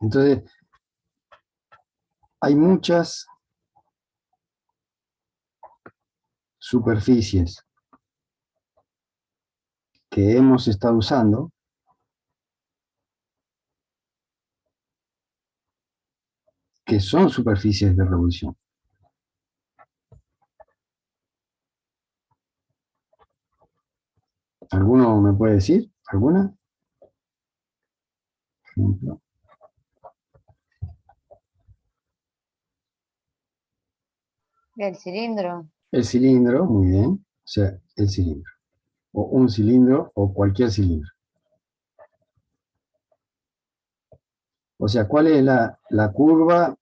Entonces, hay muchas superficies que hemos estado usando que son superficies de revolución. ¿Alguno me puede decir? ¿Alguna? Ejemplo. El cilindro. El cilindro, muy bien. O sea, el cilindro. O un cilindro o cualquier cilindro. O sea, ¿cuál es la curva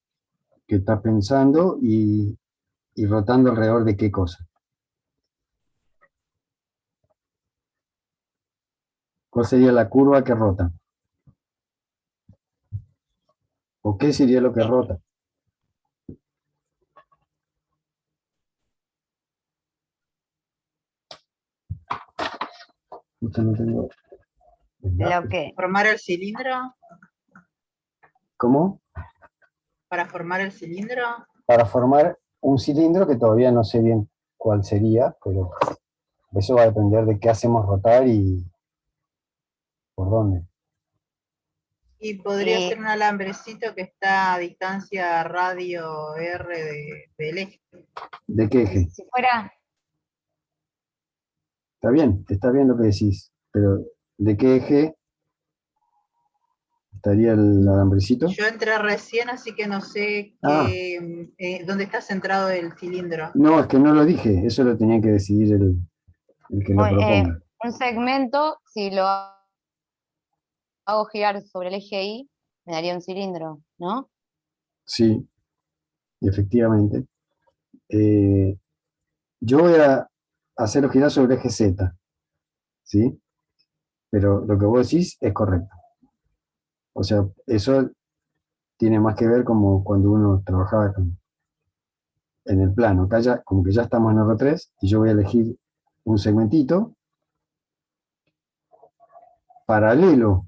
que está pensando y rotando alrededor de qué cosa? ¿Cuál sería la curva que rota? ¿O qué sería lo que rota? Justo no tengo el Lo lápiz. que. Formar el cilindro. ¿Cómo? Para formar el cilindro. Para formar un cilindro que todavía no sé bien cuál sería, pero eso va a depender de qué hacemos rotar y por dónde. Y podría Y ser un alambrecito que está a distancia radio R del eje. ¿De qué eje? si fuera. Está bien lo que decís, pero ¿de qué eje estaría el alambrecito? Yo entré recién, así que no sé Ah, dónde está centrado el cilindro. no, es que no lo dije, eso lo tenía que decidir el que lo proponga. Un segmento, si lo hago girar sobre el eje Y, me daría un cilindro, ¿no? Sí, efectivamente. Eh, yo voy a hacerlo girar sobre el eje Z, ¿sí? Pero lo que vos decís es correcto. O sea, eso tiene más que ver como cuando uno trabajaba en el plano. Acá ya, como que ya estamos en R3 y yo voy a elegir un segmentito paralelo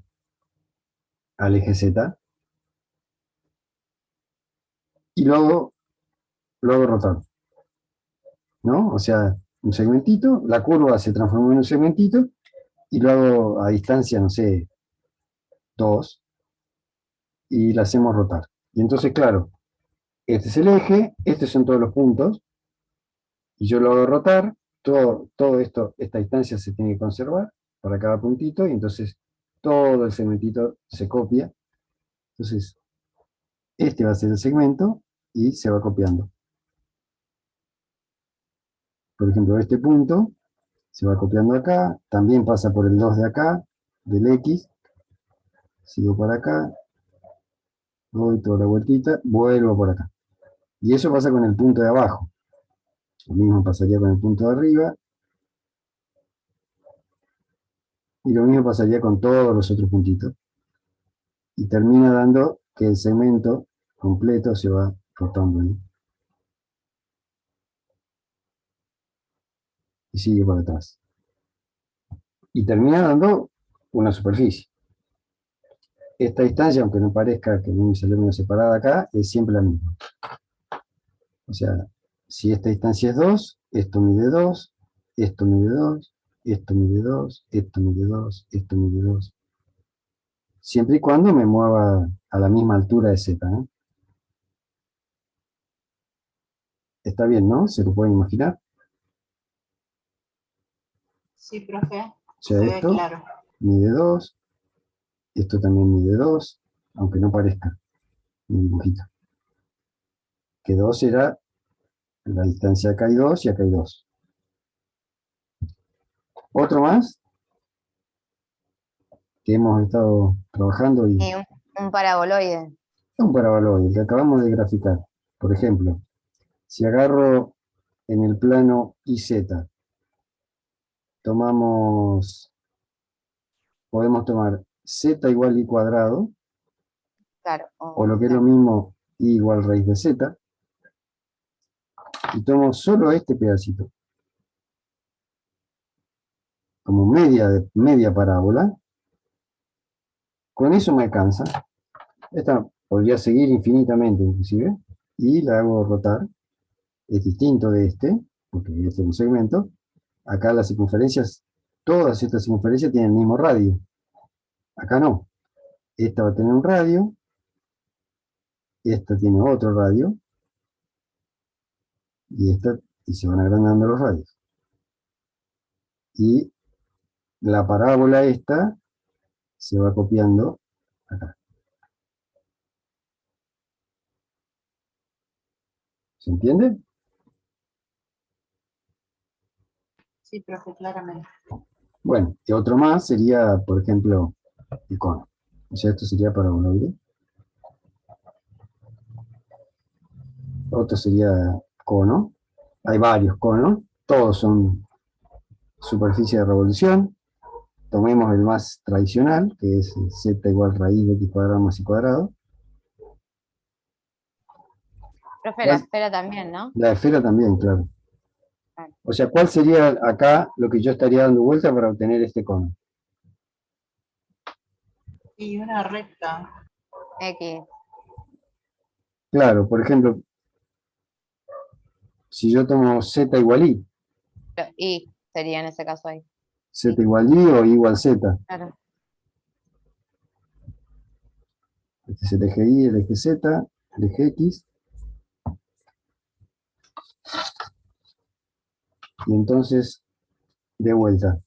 al eje Z y luego lo hago rotar, ¿no? O sea, un segmentito, la curva se transformó en un segmentito y lo hago a distancia, no sé, 2 y la hacemos rotar. Y entonces, claro, este es el eje, estos son todos los puntos y yo lo hago rotar, todo esto, esta distancia se tiene que conservar para cada puntito y entonces todo el segmentito se copia. Entonces, este va a ser el segmento y se va copiando. Por ejemplo, este punto se va copiando acá, también pasa por el 2 de acá, del X, sigo por acá, doy toda la vueltita, vuelvo por acá. Y eso pasa con el punto de abajo. Lo mismo pasaría con el punto de arriba, y lo mismo pasaría con todos los otros puntitos. Y termina dando que el segmento completo se va rotando, ¿no? Y sigue para atrás. Y termina dando una superficie. Esta distancia, aunque no parezca que no me salió una separada acá, es siempre la misma. O sea, si esta distancia es 2, esto mide 2, esto mide 2, esto mide 2, esto mide 2, esto mide 2. Siempre y cuando me mueva a la misma altura de Z, ¿no? Está bien, ¿no? ¿Se lo pueden imaginar? Sí, profe. O sea, Se ve esto claro. mide 2, esto también mide 2, aunque no parezca mi dibujito. Que 2 era la distancia, acá hay 2 y acá hay 2. Otro más que hemos estado trabajando y Y un paraboloide. es un paraboloide que acabamos de graficar. Por ejemplo, si agarro en el plano IZ, podemos tomar Z igual I cuadrado, Claro. o lo que es lo mismo I igual raíz de Z, y tomo solo este pedacito, como media parábola. Con eso me alcanza. Esta podría seguir infinitamente inclusive, y la hago rotar. Es distinto de este, porque este es un segmento. Acá las circunferencias, todas estas circunferencias tienen el mismo radio. Acá no. Esta va a tener un radio, esta tiene otro radio, y esta, y se van agrandando los radios. Y la parábola esta se va copiando acá. ¿Se entiende? Sí, profe, claramente. Bueno, y otro más sería, por ejemplo, el cono. O sea, esto sería paraboloide. Otro sería cono. Hay varios conos, todos son superficie de revolución. Tomemos el más tradicional, que es z igual raíz de x cuadrado más y cuadrado. Profe, la esfera también, ¿no? La esfera también, claro. Claro. O sea, ¿cuál sería acá lo que yo estaría dando vuelta para obtener este cono? Y una recta. X. Claro, por ejemplo, si yo tomo z igual y, Y sería en ese caso ahí. z igual y o y igual z. Claro. Este es el eje y, el eje z, el eje x. Y entonces, de vuelta.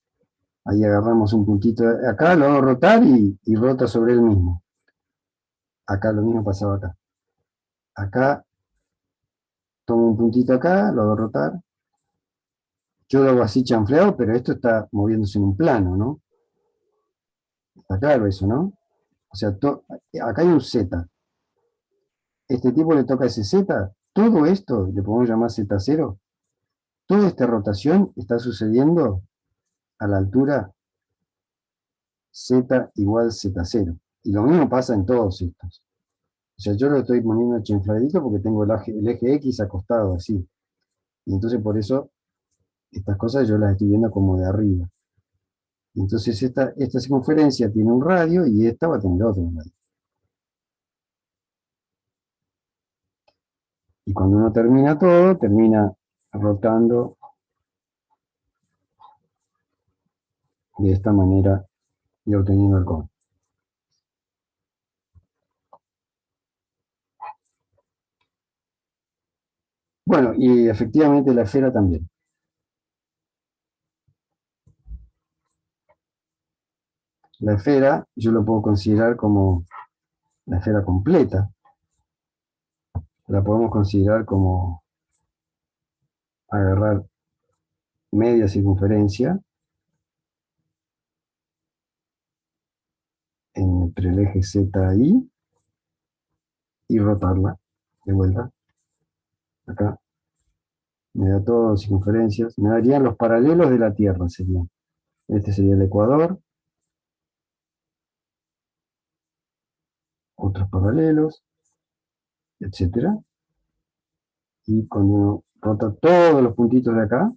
Ahí agarramos un puntito. Acá lo hago rotar y rota sobre él mismo. Acá lo mismo pasaba acá. Acá tomo un puntito acá, lo hago rotar. Yo lo hago así chanfleado, pero esto está moviéndose en un plano, ¿no? Está claro eso, ¿no? O sea, acá hay un Z. Este tipo le toca ese Z. Todo esto, le podemos llamar Z0. Toda esta rotación está sucediendo a la altura Z igual Z0. Y lo mismo pasa en todos estos. O sea, yo lo estoy poniendo chanfladito porque tengo el eje X acostado así. Y entonces por eso estas cosas yo las estoy viendo como de arriba. Y entonces esta circunferencia tiene un radio y esta va a tener otro radio. Y cuando uno termina todo, termina rotando de esta manera y obteniendo el cono. Bueno, y efectivamente la esfera también. La esfera yo lo puedo considerar como la esfera completa. La podemos considerar como agarrar media circunferencia entre el eje Z y rotarla de vuelta. Acá me da todas circunferencias. Me darían los paralelos de la Tierra, serían. Este sería el Ecuador. Otros paralelos, etcétera. Y cuando uno rota todos los puntitos de acá,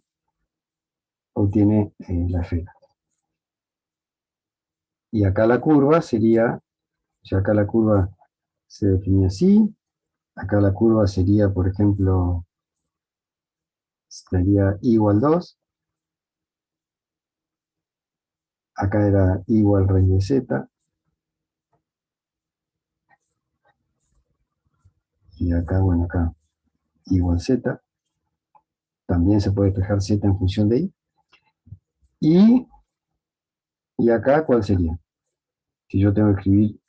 obtiene la esfera. Y acá la curva sería, ya acá la curva se define así, acá la curva sería, por ejemplo, sería i igual 2, acá era i igual raíz de z, y acá, bueno, acá i igual z, también se puede despejar z en función de i, y acá, ¿cuál sería? Si yo tengo que escribir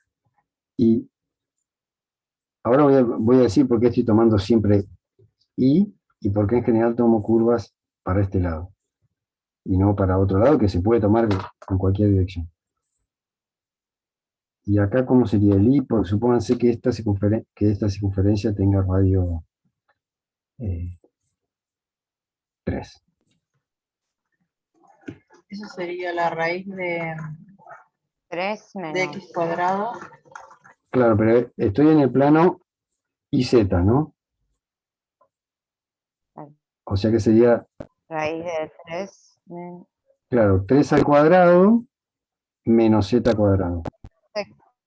i, ahora voy a decir por qué estoy tomando siempre i, y por qué en general tomo curvas para este lado, y no para otro lado, que se puede tomar en cualquier dirección. Y acá, ¿cómo sería el i? Porque supónganse que esta circunferencia tenga radio 3. Eso sería la raíz de 3 menos. x cuadrado. Claro, pero estoy en el plano iz, ¿no? O sea que sería, Raíz de 3 menos. claro, 3 al cuadrado menos z cuadrado.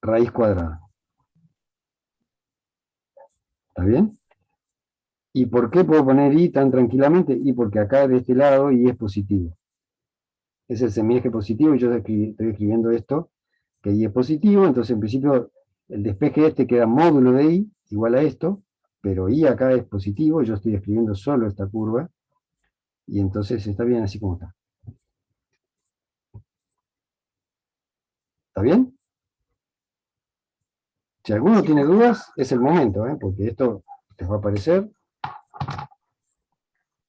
Raíz cuadrada. ¿Está bien? ¿Y por qué puedo poner Y tan tranquilamente? Y porque acá de este lado Y es positivo. Es el semieje positivo y yo estoy escribiendo esto, que Y es positivo, entonces en principio el despeje este queda módulo de Y igual a esto, pero Y acá es positivo, yo estoy escribiendo solo esta curva, y entonces está bien así como está. ¿Está bien? Si alguno Sí, tiene dudas, es el momento, porque esto les va a aparecer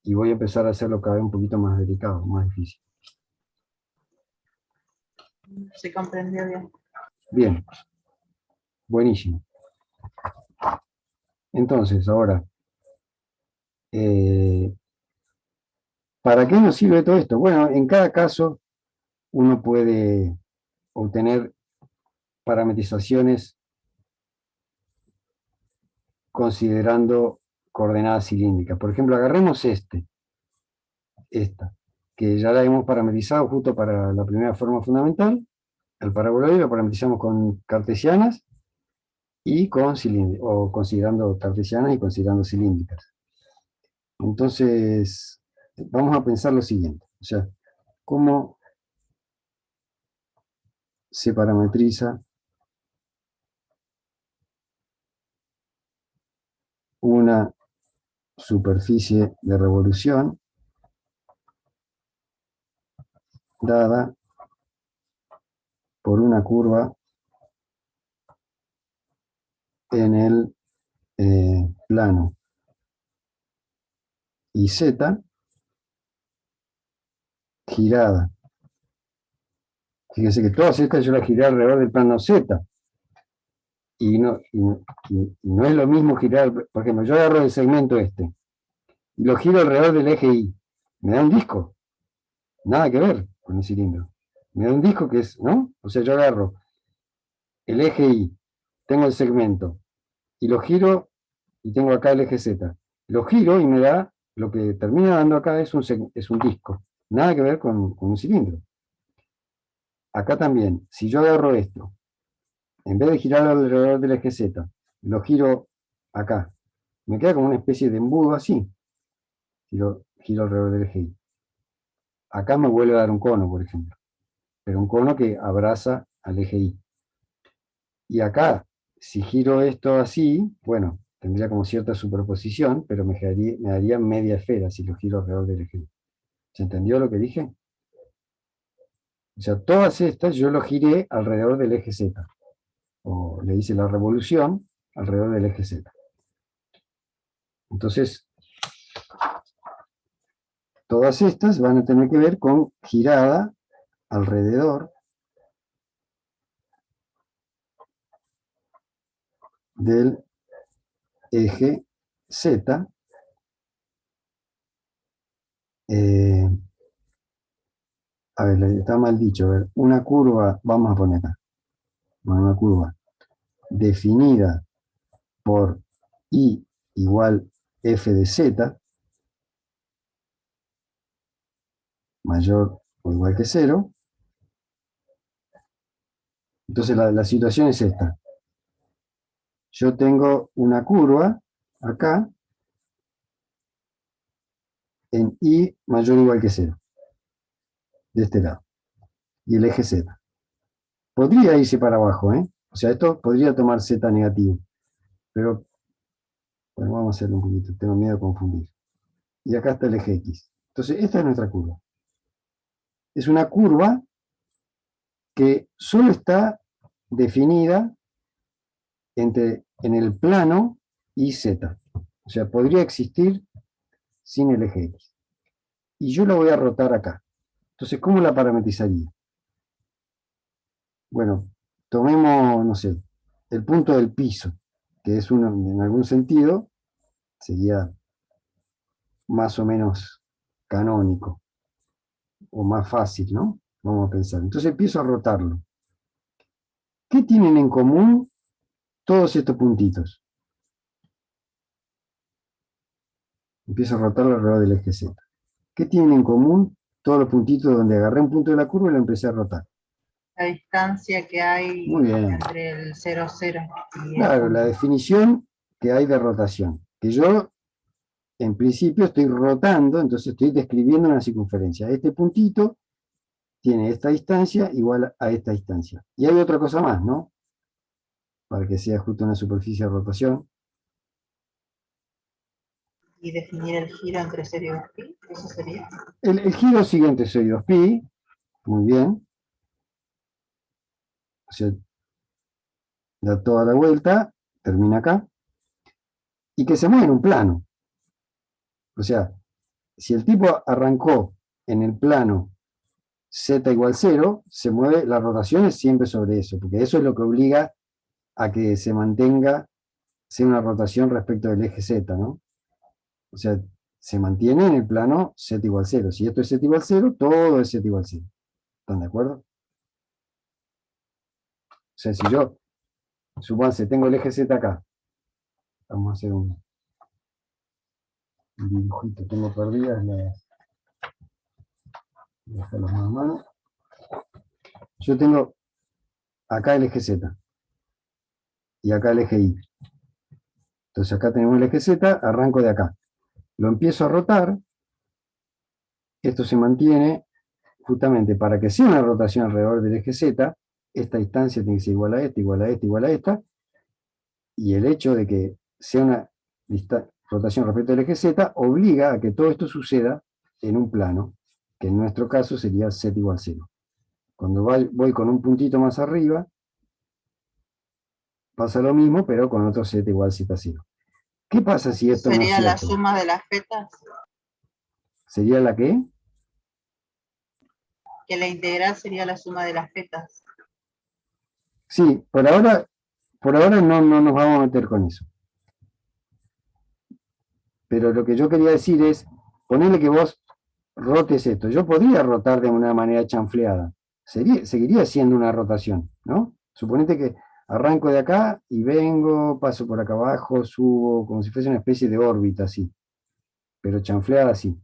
y voy a empezar a hacerlo cada vez un poquito más delicado, más difícil. se comprendió bien. Bien, buenísimo. Entonces, ahora, ¿para qué nos sirve todo esto? Bueno, en cada caso uno puede obtener parametrizaciones considerando coordenadas cilíndricas. Por ejemplo, agarremos esta, que ya la hemos parametrizado justo para la primera forma fundamental. El paraboloide lo parametrizamos con cartesianas y con cilíndricas, o considerando cartesianas y considerando cilíndricas. Entonces, vamos a pensar lo siguiente. O sea, ¿cómo se parametriza una superficie de revolución dada por una curva en el plano y z girada? Fíjense que todas estas yo las giré alrededor del plano z, y no es lo mismo girar, por ejemplo, yo agarro el segmento este y lo giro alrededor del eje Y, me da un disco, nada que ver con el cilindro, me da un disco que es, ¿no? O sea, yo agarro el eje Y, tengo el segmento, y lo giro, y tengo acá el eje Z, lo giro y me da, lo que termina dando acá es un disco, nada que ver con un cilindro. Acá también, si yo agarro esto, en vez de girar alrededor del eje Z, lo giro acá, me queda como una especie de embudo así, si lo giro alrededor del eje Y. Acá me vuelve a dar un cono, por ejemplo, pero un cono que abraza al eje Y. Y acá, si giro esto así, bueno, tendría como cierta superposición, pero me daría media esfera si lo giro alrededor del eje Y. ¿Se entendió lo que dije? O sea, todas estas yo lo giré alrededor del eje Z, o le hice la revolución alrededor del eje Z. Entonces, todas estas van a tener que ver con girada alrededor del eje Z. A ver, está mal dicho. A ver, una curva, vamos a poner acá, una curva definida por I igual f de z, mayor o igual que 0. Entonces la situación es esta. Yo tengo una curva acá en I mayor o igual que 0, de este lado, y el eje Z. Podría irse para abajo, ¿eh? O sea, esto podría tomar Z negativo, pero bueno, vamos a hacerlo un poquito, tengo miedo de confundir. Y acá está el eje X. Entonces, esta es nuestra curva. Es una curva que solo está definida en el plano y z. O sea, podría existir sin el eje X. Y yo la voy a rotar acá. Entonces, ¿cómo la parametrizaría? Bueno, tomemos, no sé, el punto del piso, que es uno, en algún sentido, sería más o menos canónico, o más fácil, ¿no? Vamos a pensar. Entonces empiezo a rotarlo. ¿Qué tienen en común todos estos puntitos? Empiezo a rotarlo alrededor del eje Z. ¿Qué tienen en común todos los puntitos donde agarré un punto de la curva y lo empecé a rotar? La distancia que hay Muy bien. entre el 0, 0 y el Claro, punto. la definición que hay de rotación. Que yo, en principio, estoy rotando, entonces estoy describiendo una circunferencia. Este puntito tiene esta distancia igual a esta distancia. Y hay otra cosa más, ¿no? Para que sea justo una superficie de rotación. Y definir el giro entre 0 y 2pi, eso sería. El giro siguiente es 2pi, muy bien. O sea, da toda la vuelta, termina acá. Y que se mueve en un plano. O sea, si el tipo arrancó en el plano z igual 0, se mueve, la rotación es siempre sobre eso, porque eso es lo que obliga a que se mantenga, sea una rotación respecto del eje z, ¿no? O sea, se mantiene en el plano z igual 0. Si esto es z igual 0, todo es z igual 0. ¿Están de acuerdo? O sea, si yo, supónganse, tengo el eje z acá. Vamos a hacer un dibujito. Tengo perdidas las más a mano. Yo tengo acá el eje z y acá el eje y. Entonces acá tenemos el eje z, arranco de acá. Lo empiezo a rotar. Esto se mantiene justamente para que sea una rotación alrededor del eje z. Esta distancia tiene que ser igual a esta, igual a esta, igual a esta. Y el hecho de que sea una rotación respecto al eje z obliga a que todo esto suceda en un plano, que en nuestro caso sería z igual 0. Cuando voy con un puntito más arriba, pasa lo mismo, pero con otro z igual z0. ¿Qué pasa si esto no es ¿Sería la cierto? suma de las fetas? ¿Sería la qué? Que la integral sería la suma de las fetas. Sí, por ahora no nos vamos a meter con eso. Pero lo que yo quería decir es, ponerle que vos rotes esto. Yo podría rotar de una manera chanfleada. Seguiría siendo una rotación, ¿no? Suponete que arranco de acá y vengo, paso por acá abajo, subo, como si fuese una especie de órbita así. Pero chanfleada así.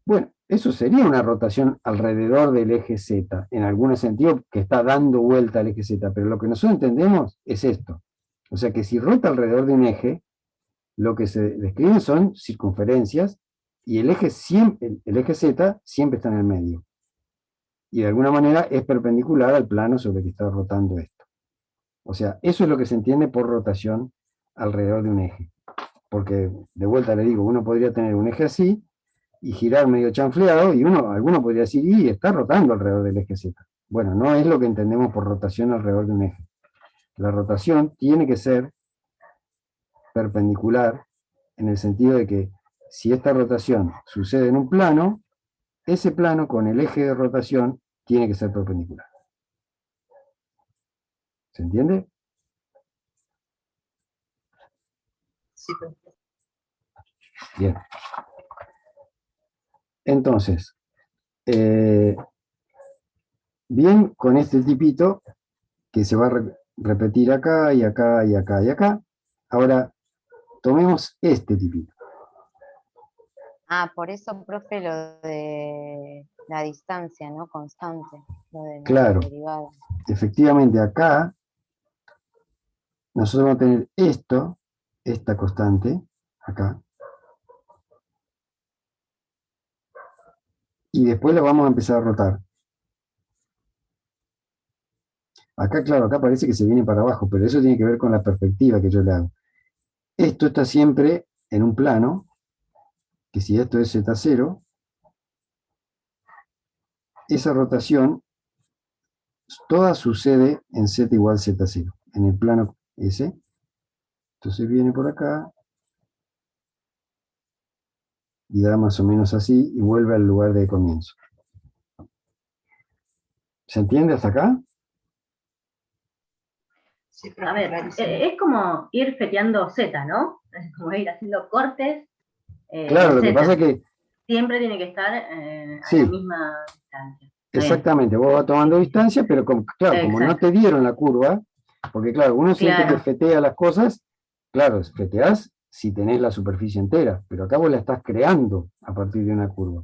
Bueno, eso sería una rotación alrededor del eje Z, en algún sentido que está dando vuelta al eje Z, pero lo que nosotros entendemos es esto. O sea que si rota alrededor de un eje, lo que se describen son circunferencias y el eje Z siempre está en el medio. Y de alguna manera es perpendicular al plano sobre el que está rotando esto. O sea, eso es lo que se entiende por rotación alrededor de un eje. Porque, de vuelta le digo, uno podría tener un eje así y girar medio chanfleado, y alguno podría decir, y está rotando alrededor del eje Z. Bueno, no es lo que entendemos por rotación alrededor de un eje. La rotación tiene que ser perpendicular en el sentido de que si esta rotación sucede en un plano, ese plano con el eje de rotación tiene que ser perpendicular. ¿Se entiende? Sí, pues. Bien. Entonces, bien con este tipito que se va a repetir acá y acá y acá y acá. Ahora, tomemos este tipito. Ah, por eso, profe, lo de la distancia, ¿no? Constante, lo de la Claro, derivada. efectivamente acá nosotros vamos a tener esta constante, acá, y después la vamos a empezar a rotar. Acá, claro, acá parece que se viene para abajo, pero eso tiene que ver con la perspectiva que yo le hago. Esto está siempre en un plano, que si esto es Z0, esa rotación toda sucede en Z igual Z0, en el plano ese. Entonces viene por acá, y da más o menos así, y vuelve al lugar de comienzo. ¿Se entiende hasta acá? Sí, A profe, ver, clarísimo. es como ir feteando Z, ¿no? Es como ir haciendo cortes Claro, de lo que Z. pasa es que, Siempre tiene que estar a la sí, misma distancia. Está bien. exactamente, vos vas tomando distancia, pero claro, como no Exacto. te dieron la curva, porque claro, uno siente que Claro. fetea las cosas, claro, feteás si tenés la superficie entera, pero acá vos la estás creando a partir de una curva.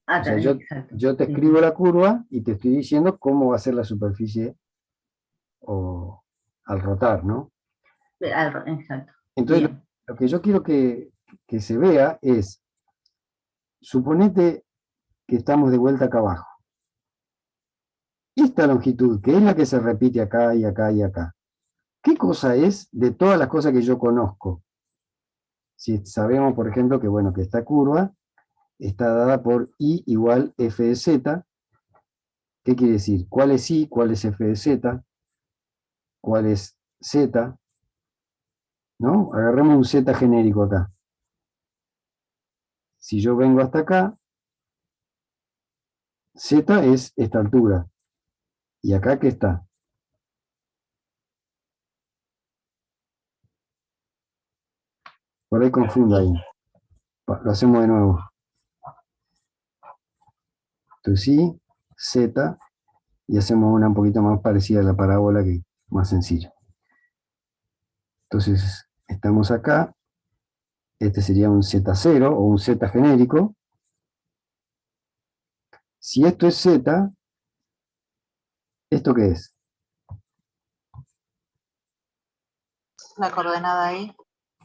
Ah, O sea, también, exacto. yo te Sí, escribo sí. la curva y te estoy diciendo cómo va a ser la superficie al rotar, ¿no? Exacto. Entonces, Bien. lo que yo quiero que se vea es, suponete que estamos de vuelta acá abajo. Esta longitud, que es la que se repite acá y acá y acá, ¿qué cosa es de todas las cosas que yo conozco? Si sabemos, por ejemplo, que, bueno, que esta curva está dada por I igual F de Z. ¿Qué quiere decir? ¿Cuál es I? ¿Cuál es F de Z? ¿Cuál es Z? ¿No? Agarremos un Z genérico acá. Si yo vengo hasta acá, Z es esta altura. ¿Y acá qué está? Por ahí confundo ahí. Lo hacemos de nuevo. Entonces I, Z, y hacemos una un poquito más parecida a la parábola, que más sencilla. Entonces estamos acá. Este sería un Z0 o un Z genérico. Si esto es Z, ¿esto qué es? La coordenada ahí.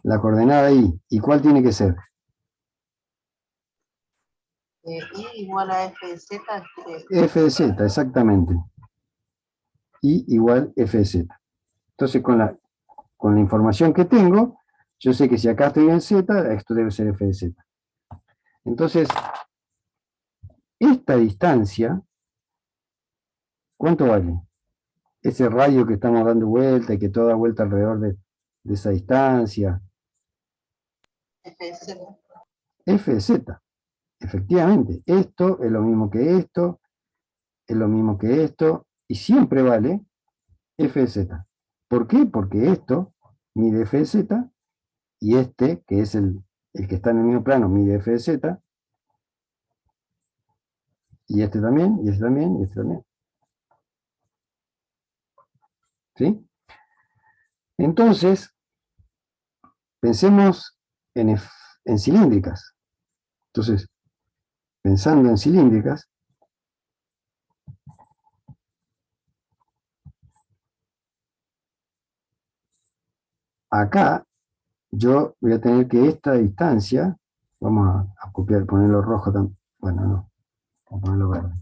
La coordenada I. ¿Y cuál tiene que ser? I igual a F de Z. F de Z, exactamente. I igual F de Z. Entonces, con la información que tengo, yo sé que si acá estoy en Z, esto debe ser F de Z. Entonces, esta distancia, ¿cuánto vale? Ese radio que estamos dando vuelta y que todo da vuelta alrededor de esa distancia. F de Z. F de Z. Efectivamente, esto es lo mismo que esto, es lo mismo que esto, y siempre vale F de Z. ¿Por qué? Porque esto mide F de Z, y este, que es el que está en el mismo plano, mide F de Z, y este también, y este también, y este también. ¿Sí? Entonces, pensemos en cilíndricas. Entonces, pensando en cilíndricas, acá yo voy a tener que esta distancia, vamos a copiar, ponerlo rojo también, bueno, no, vamos a ponerlo verde.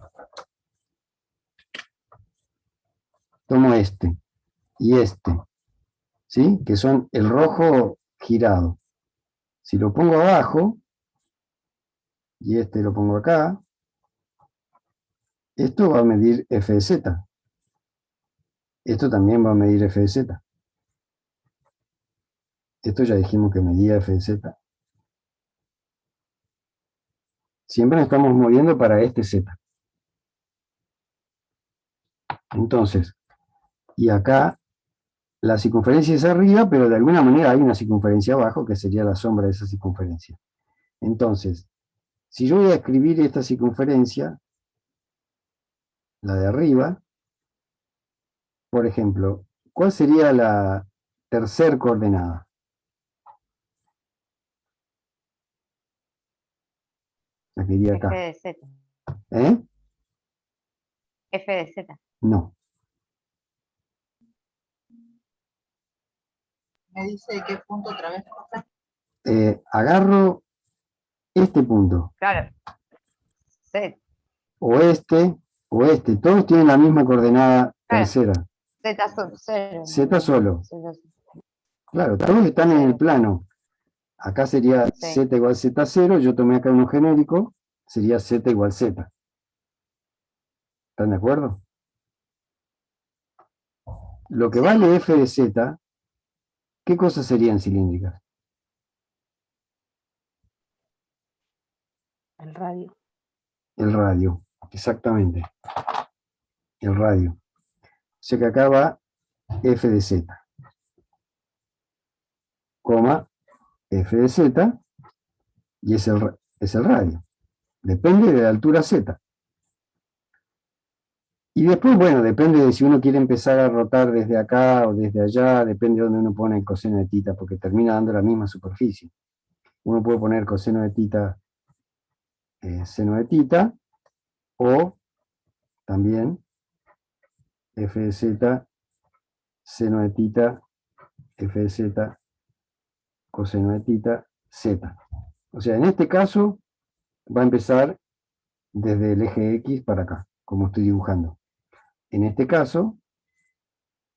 Tomo este y este, ¿sí? Que son el rojo girado. Si lo pongo abajo, y este lo pongo acá, esto va a medir F de Z. Esto también va a medir F de Z. Esto ya dijimos que medía F de Z. Siempre nos estamos moviendo para este Z. Entonces, y acá la circunferencia es arriba, pero de alguna manera hay una circunferencia abajo, que sería la sombra de esa circunferencia. Entonces, si yo voy a escribir esta circunferencia, la de arriba, por ejemplo, ¿cuál sería la tercer coordenada? La que iría F acá. de Z. ¿Eh? F de Z. No. Me dice de qué punto otra vez. Agarro este punto, Claro. Z. o este, todos tienen la misma coordenada Claro. tercera, Z sub 0. Z solo. Z. Claro, todos están en el plano. Acá sería Sí. Z igual Z0, yo tomé acá uno genérico, sería Z igual Z. ¿Están de acuerdo? Lo que Sí. vale F de Z, ¿qué cosas serían cilíndricas? El radio. El radio, exactamente. El radio. O sea que acá va F de Z, coma, F de Z, y es el radio. Depende de la altura Z. Y después, bueno, depende de si uno quiere empezar a rotar desde acá o desde allá, depende de dónde uno pone el coseno de tita, porque termina dando la misma superficie. Uno puede poner coseno de tita, seno de tita, o también F de Z, seno de tita, f de z, coseno de tita, z. O sea, en este caso va a empezar desde el eje X para acá, como estoy dibujando. En este caso,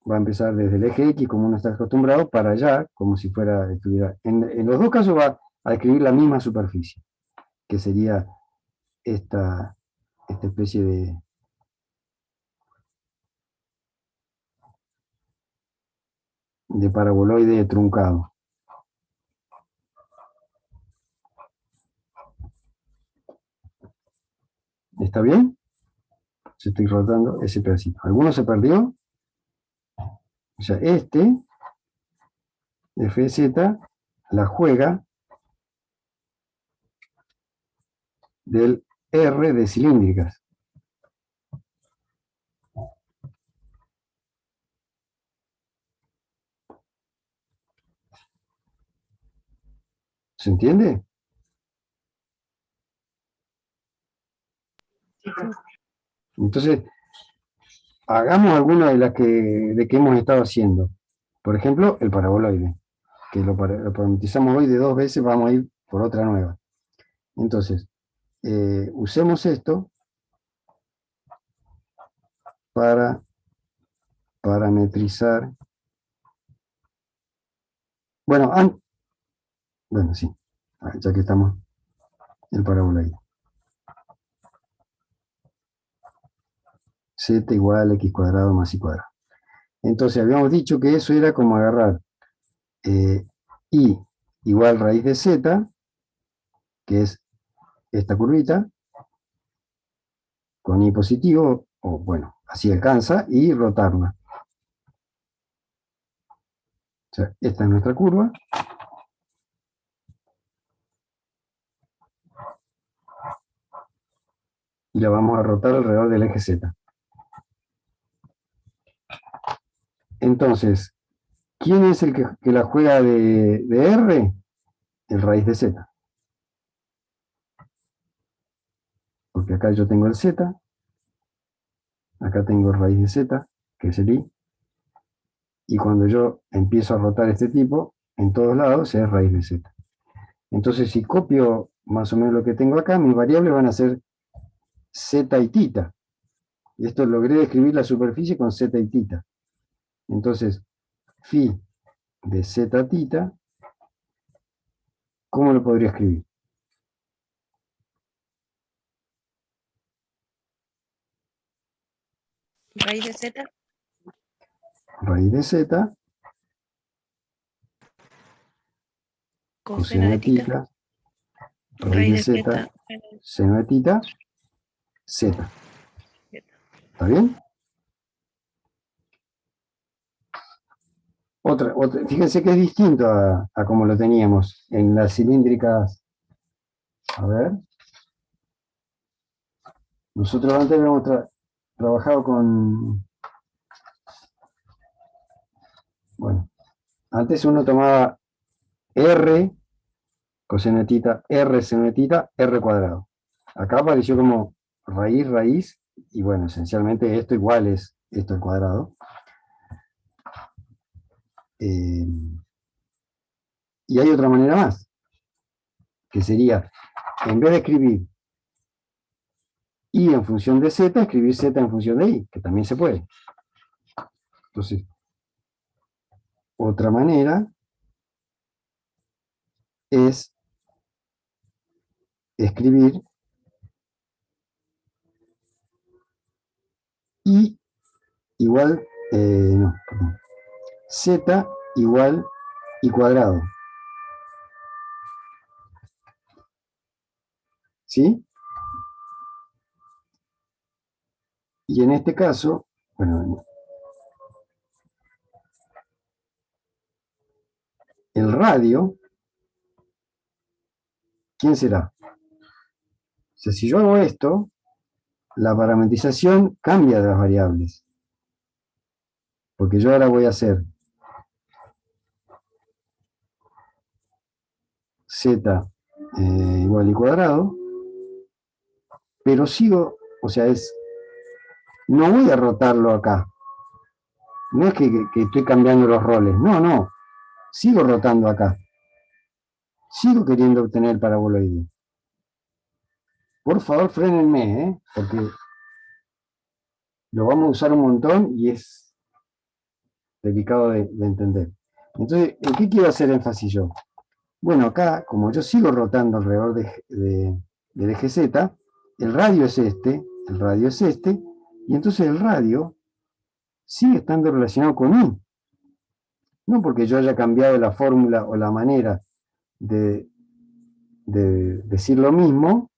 va a empezar desde el eje X, como uno está acostumbrado, para allá, como si fuera, estuviera. En los dos casos va a describir la misma superficie, que sería esta especie de paraboloide truncado. ¿Está bien? Yo estoy rotando ese pedacito. ¿Alguno se perdió? O sea, FZ, la juega del R de cilíndricas. ¿Se entiende? Entonces, hagamos alguna de las que hemos estado haciendo. Por ejemplo, el paraboloide, que lo parametrizamos hoy de 2 veces, vamos a ir por otra nueva. Entonces, usemos esto para parametrizar. Bueno, bueno, sí, ya que estamos, el paraboloide. Z igual a x cuadrado más y cuadrado. Entonces, habíamos dicho que eso era como agarrar y igual raíz de z, que es esta curvita, con y positivo, o bueno, así alcanza, y rotarla. O sea, esta es nuestra curva. Y la vamos a rotar alrededor del eje Z. Entonces, ¿quién es el que la juega de R? El raíz de Z. Porque acá yo tengo el Z, acá tengo el raíz de Z, que es el I, y cuando yo empiezo a rotar este tipo, en todos lados es raíz de Z. Entonces, si copio más o menos lo que tengo acá, mis variables van a ser Z y tita. Y esto logré describir la superficie con Z y tita. Entonces, phi de Z tita, ¿cómo lo podría escribir? Raíz de Z, Raíz de Z, coseno de tita. raíz de Z, seno de tita, Z. ¿Está bien? Fíjense que es distinto a como lo teníamos en las cilíndricas. A ver. Nosotros antes habíamos trabajado con... Bueno, antes uno tomaba R, coseno de tita, R, seno de tita, R cuadrado. Acá apareció como raíz, y bueno, esencialmente esto igual es esto al cuadrado. Y hay otra manera más, que sería, en vez de escribir y en función de z, escribir z en función de y, que también se puede. Entonces, otra manera es escribir y igual, no, perdón, z igual y cuadrado. ¿Sí? Y en este caso, bueno, el radio, ¿quién será? O sea, si yo hago esto, la parametrización cambia de las variables. Porque yo ahora voy a hacer z igual y cuadrado, pero sigo, o sea, no voy a rotarlo acá, No es que estoy cambiando los roles, no, sigo rotando acá. Sigo queriendo obtener el paraboloide. Por favor, frénenme, porque lo vamos a usar un montón y es delicado de entender. Entonces, ¿en qué quiero hacer énfasis yo? Bueno, acá, como yo sigo rotando alrededor del eje Z, el radio es este, el radio es este, y entonces el radio sigue estando relacionado con I. No porque yo haya cambiado la fórmula o la manera de decir lo mismo,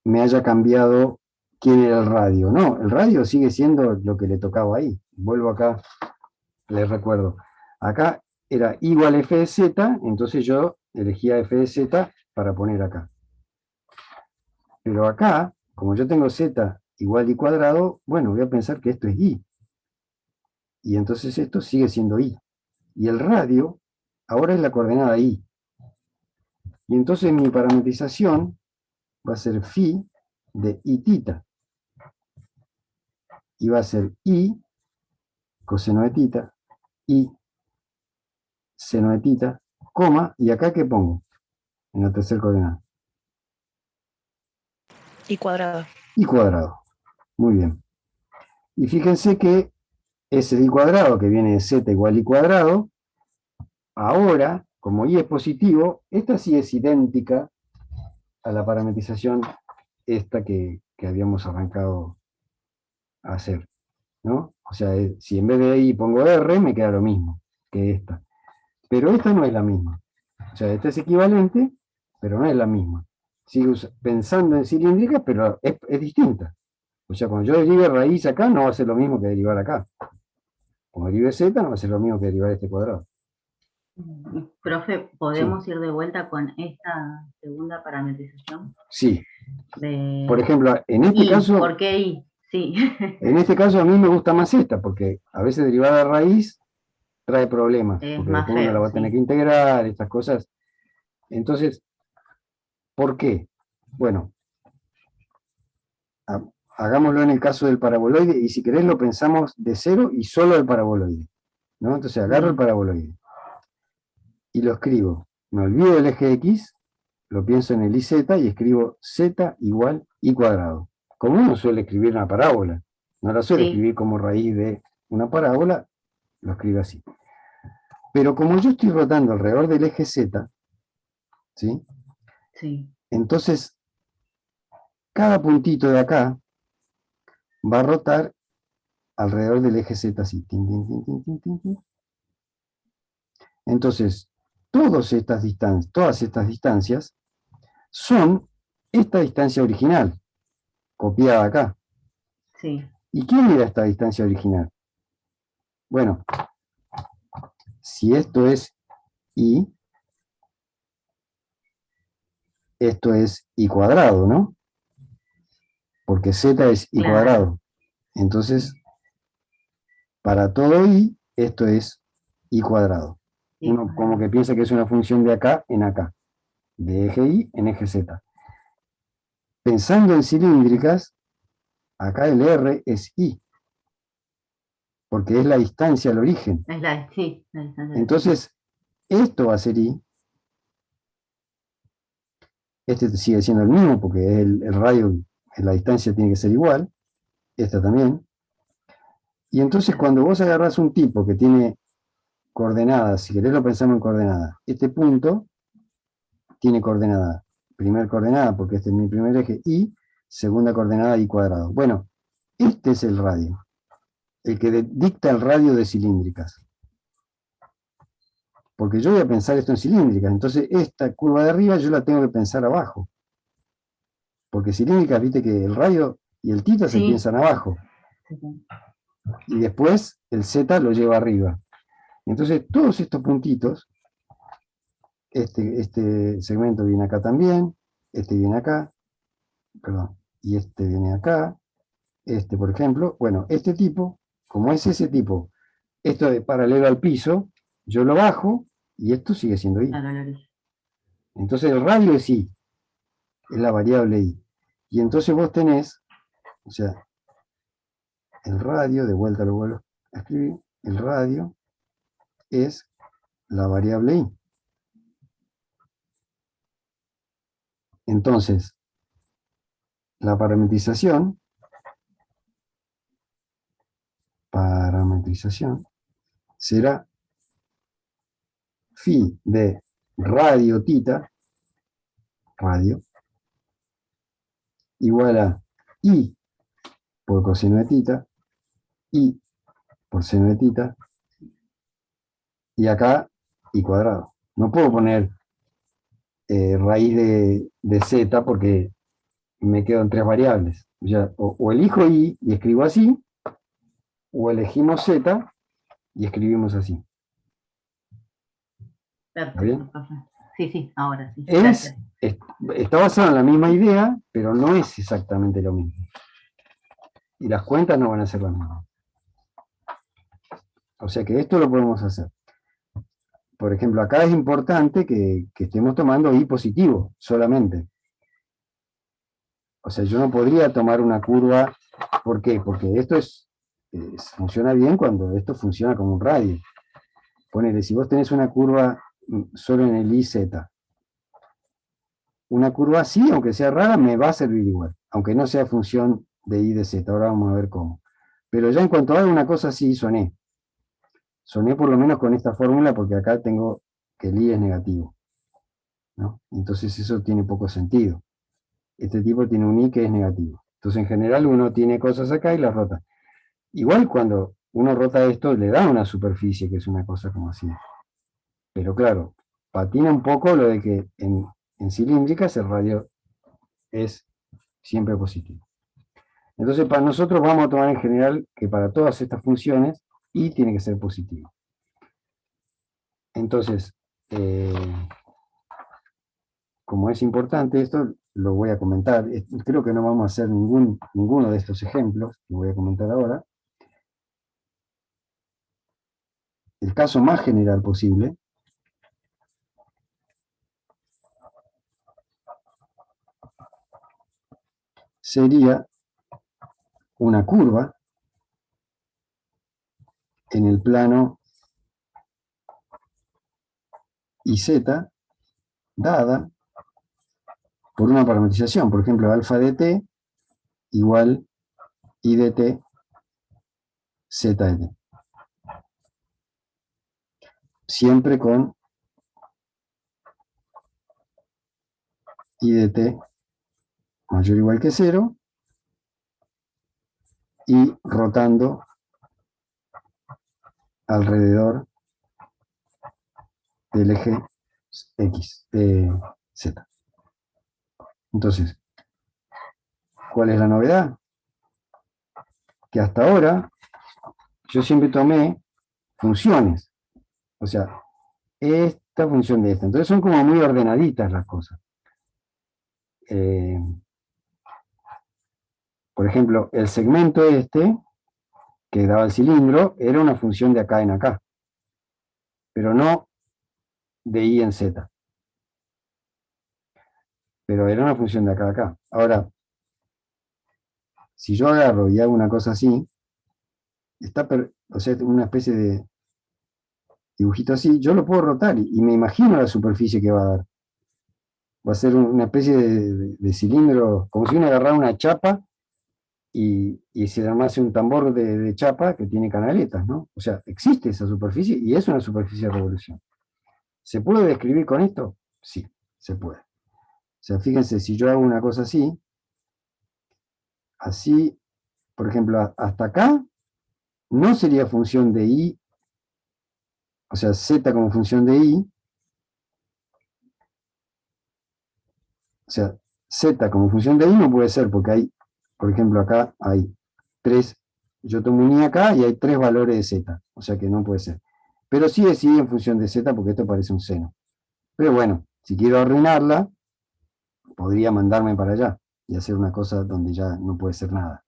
me haya cambiado quién era el radio. No, el radio sigue siendo lo que le tocaba ahí. Vuelvo acá, les recuerdo. Acá era igual f de z, entonces yo elegía f de z para poner acá. Pero acá, como yo tengo z igual i cuadrado, bueno, voy a pensar que esto es i. Y entonces esto sigue siendo i. Y el radio ahora es la coordenada i. Y entonces mi parametrización va a ser phi de i tita. Y va a ser i coseno de tita, i seno de tita, coma, y acá ¿qué pongo? En la tercera coordenada. I cuadrado. I cuadrado. Muy bien. Y fíjense que ese i cuadrado que viene de z igual i cuadrado, ahora, como i es positivo, esta sí es idéntica a la parametrización esta que habíamos arrancado a hacer, ¿no? O sea, si en vez de i pongo r, me queda lo mismo que esta. Pero esta no es la misma. O sea, esta es equivalente, pero no es la misma. Sigo pensando en cilíndrica, pero es distinta. O sea, cuando yo derive raíz acá, no va a ser lo mismo que derivar acá. Como derive z, no va a ser lo mismo que derivar este cuadrado. Profe, ¿podemos ir de vuelta con esta segunda parametrización? Sí. De Por ejemplo, en este caso... ¿Por qué I? Sí. En este caso a mí me gusta más esta, porque a veces derivar de raíz trae problemas. Es Porque más después uno la feo, va a tener sí. que integrar, estas cosas. Entonces, ¿por qué? Bueno, hagámoslo en el caso del paraboloide, y si querés lo pensamos de cero y solo el paraboloide, ¿no? Entonces agarro el paraboloide y lo escribo. Me olvido del eje X, lo pienso en el IZ y escribo Z igual I cuadrado. Como uno suele escribir una parábola, no la suele escribir como raíz de una parábola, lo escribo así. Pero como yo estoy rotando alrededor del eje Z, ¿sí? Sí. Entonces, cada puntito de acá va a rotar alrededor del eje Z así. Tin, tin, tin, tin, tin, tin, tin. Entonces, todas estas distancias son esta distancia original, copiada acá. Sí. ¿Y quién era esta distancia original? Bueno, si esto es I, esto es I cuadrado, ¿no? Porque Z es I cuadrado. Entonces, para todo I, esto es I cuadrado. Uno como que piensa que es una función de acá en acá, de eje Y en eje Z. Pensando en cilíndricas, acá el R es I, porque es la distancia al origen. Es la distancia. Entonces, esto va a ser I. Este sigue siendo el mismo, porque el radio, la distancia tiene que ser igual. Esta también. Y entonces cuando vos agarrás un tipo que tiene coordenadas, si querés lo pensamos en coordenadas, este punto tiene coordenada, primera coordenada, porque este es mi primer eje, y segunda coordenada, I cuadrado. Bueno, este es el radio, el que dicta el radio de cilíndricas. Porque yo voy a pensar esto en cilíndricas, entonces esta curva de arriba yo la tengo que pensar abajo. Porque cilíndricas, viste que el radio y el tita se piensan abajo. Y después el z lo lleva arriba. Entonces todos estos puntitos, este segmento viene acá también, este viene acá, perdón, y este viene acá, este por ejemplo, bueno, este tipo, como es ese tipo, esto es paralelo al piso, yo lo bajo y esto sigue siendo I. Entonces el radio es I, es la variable I. Y entonces vos tenés, o sea, el radio, de vuelta lo vuelvo a escribir, el radio es la variable i. Entonces, la parametrización será phi de radio tita, radio, igual a i por coseno de tita, i por seno de tita, y acá i cuadrado. No puedo poner raíz de z porque me quedo en tres variables. Ya, o elijo i y escribo así, o elegimos z y escribimos así. Perfecto, bien? profe. Sí, sí, ahora sí. Está basado en la misma idea, pero no es exactamente lo mismo. Y las cuentas no van a ser las mismas. O sea que esto lo podemos hacer. Por ejemplo, acá es importante que estemos tomando i positivo solamente. O sea, yo no podría tomar una curva. ¿Por qué? Porque esto funciona bien cuando esto funciona como un radio. Ponele, si vos tenés una curva solo en el IZ, una curva así, aunque sea rara, me va a servir igual, aunque no sea función de I de Z. Ahora vamos a ver cómo. Pero ya en cuanto a una cosa así, soné. Soné por lo menos con esta fórmula, porque acá tengo que el I es negativo, ¿no? Entonces eso tiene poco sentido. Este tipo tiene un I que es negativo. Entonces en general uno tiene cosas acá y las rota. Igual cuando uno rota esto, le da una superficie, que es una cosa como así. Pero claro, patina un poco lo de que en cilíndricas el radio es siempre positivo. Entonces para nosotros vamos a tomar en general que para todas estas funciones i tiene que ser positivo. Entonces, como es importante esto, lo voy a comentar. Creo que no vamos a hacer ninguno de estos ejemplos que voy a comentar ahora. El caso más general posible sería una curva en el plano IZ dada por una parametrización, por ejemplo, alfa de t igual i de t z de t. Siempre con i de t mayor o igual que 0 y rotando alrededor del eje X, Z. Entonces, ¿cuál es la novedad? Que hasta ahora yo siempre tomé funciones. O sea, esta función de esta. Entonces son como muy ordenaditas las cosas. Por ejemplo, el segmento este, que daba el cilindro, era una función de acá en acá. Pero no de i en z. Pero era una función de acá a acá. Ahora, si yo agarro y hago una cosa así, o sea, una especie de dibujito así, yo lo puedo rotar y me imagino la superficie que va a dar. Va a ser una especie de cilindro, como si uno agarrara una chapa y se armase un tambor de chapa que tiene canaletas, ¿no? O sea, existe esa superficie y es una superficie de revolución. ¿Se puede describir con esto? Sí, se puede. O sea, fíjense, si yo hago una cosa así, por ejemplo, hasta acá, no sería función de i, o sea, z como función de i, o sea, z como función de i no puede ser, porque hay, por ejemplo, acá hay 3, yo tomo un i acá y hay 3 valores de z, o sea que no puede ser. Pero sí es i en función de z, porque esto parece un seno. Pero bueno, si quiero arruinarla, podría mandarme para allá y hacer una cosa donde ya no puede ser nada.